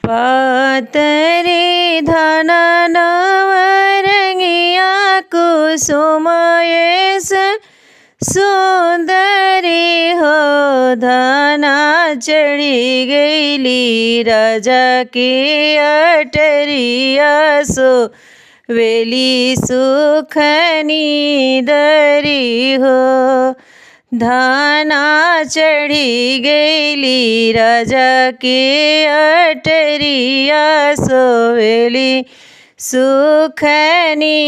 पातरे धन नवरंगिया कुसुमयेश सुंदरी हो धाना चढ़ी गईली राजा की अटरिया सो वेली सुखनी दरी हो धाना चढ़ी गईली राजा की अटरिया सोवेली सुखनी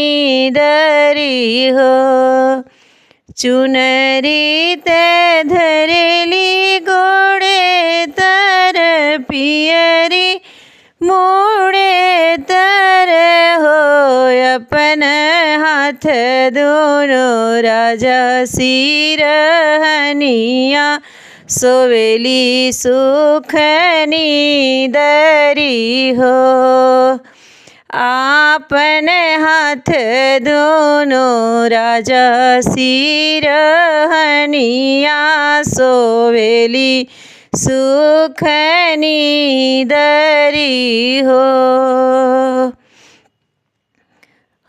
दरी हो चुनरी ते धरेली गोड़े तर पियरी मोड़े तर हो अपन हाथ दोनों राजा सिरहनिया सोवेली सुखनी दरी हो आपन हाथ दोनों राजा सिरहनिया सोवेली सुखनी दरी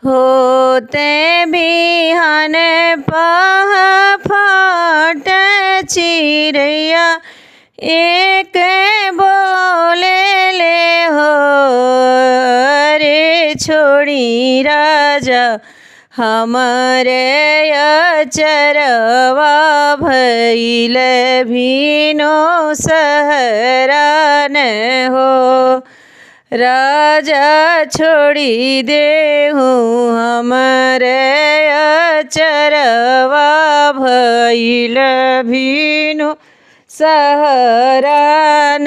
होते बिहान पह फाट चिड़ैया एक बोले ले हो रे छोड़ी राजा हमरे अचरवा भइल भीनो सहरान हो राजा छोड़ी देहूँ हमरे अचरवा भइल भीनो सहरान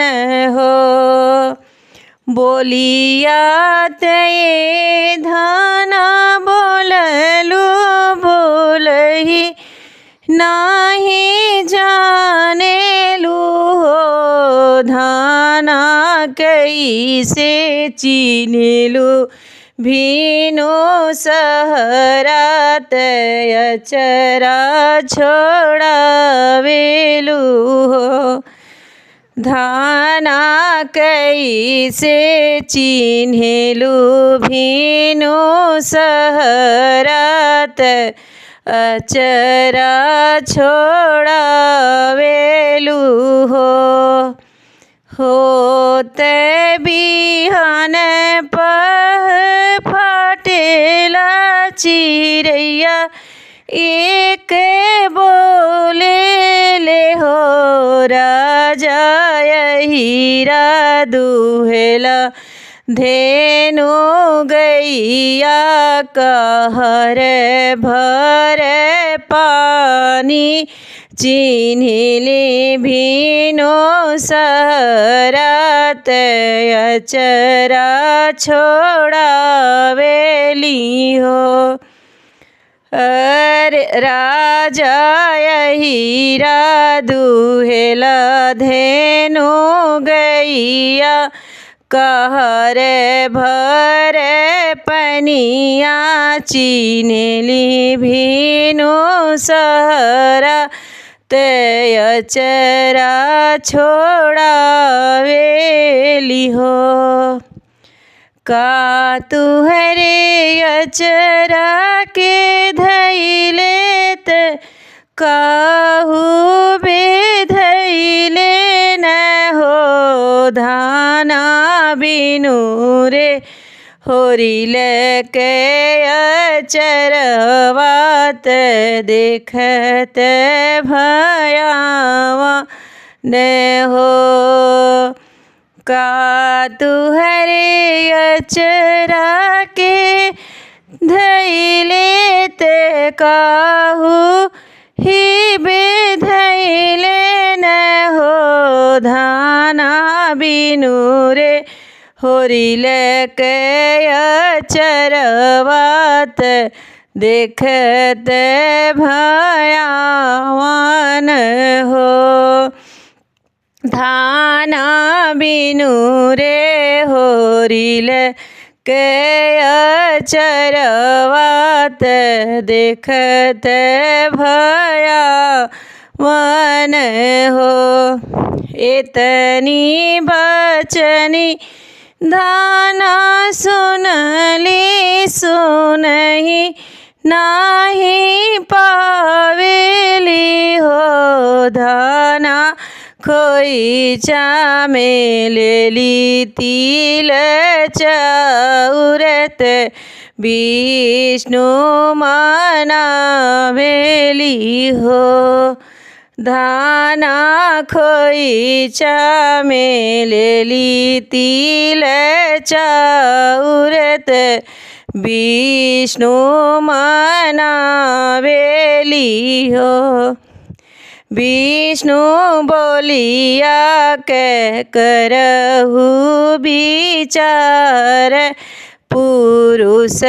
हो बोलिया ते धाना बोललू बोलही नाही जानेलू हो धाना कैसे चिन्हलू भीनो सहरा तयचरा छोड़ावेलू हो धाना कैसे चिन्हलू भीनो सहरा अचरा छोड़ावेलू होते बिहान पह फाटेला चिड़ैया एक बोले ले हो राजा हीरा दुहेला धेनु गैया कहर भर पानी चिन्हली भीनो सहरा तयचरा छोड़ावेली हो अरे राजा हीरा दुहेला धेनु गैया कहर भर पनिया चिन्हली भीनो सहरा तयचरा छोड़ावेली हो का तुहरे अचरा के धैले त काहू बेधैले न हो धाना बिनु रे होरिल के अचरवात देखत भयावा न हो का तुहरे अचरा के धैले ते काहू ही बेधैले न हो धाना बिनु रे होरिल के अचरवात देखत भयावन हो धाना बिनु रे होरिल के अचरवात देखत भयावन हो एतनी बचनी धाना सुनली सुनहि नाही पावेली हो। धाना खोईचा मेलेली तिल चौरत विष्णु मनावेली हो। धाना खोईचा मेलेली तिल चौरत विष्णु मनावेली हो। विष्णु बोलिया कह करहु विचार, पुरुष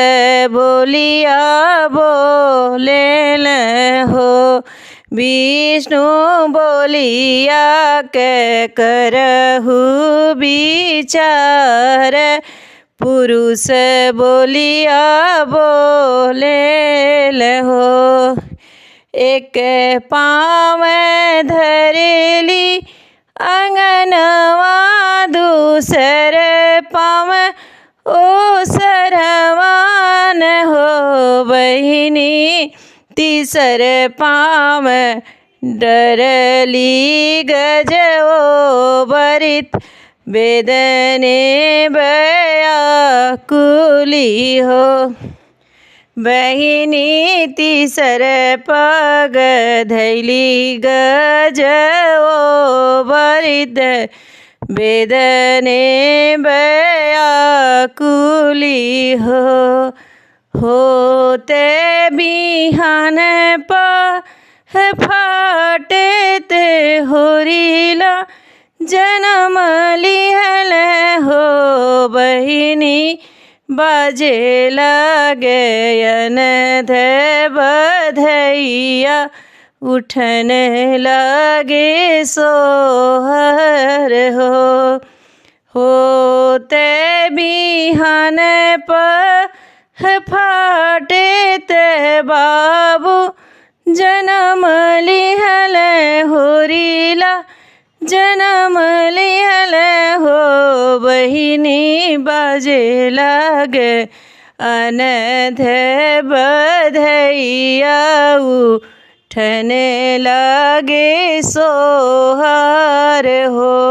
बोलिया बोलेल हो। विष्णु बोलिया कह करहु विचार, पुरुष बोलिया बोलेल हो। एक पाँव धरेली अंगनवा, दूसर पाँव ओसरवान हो। बहिनी तीसर पाँव डरली गजो बरित, वेदने व्याकुली हो। बहिनी तीसर पग धैली गजो बरित, वेदने व्याकुली हो। होते बिहान फाटे ते होरिला जन्म लिहल हो। बहिनी बाजे लगयन धे बधैया, उठन लगे सोहर हो। होते बिहान फाटे ते बाबू जन्म लिहल होरिला जन्म लिहल हो। बहिनी बाजे लागे अनध बधैया, उठने लगे सोहर हो।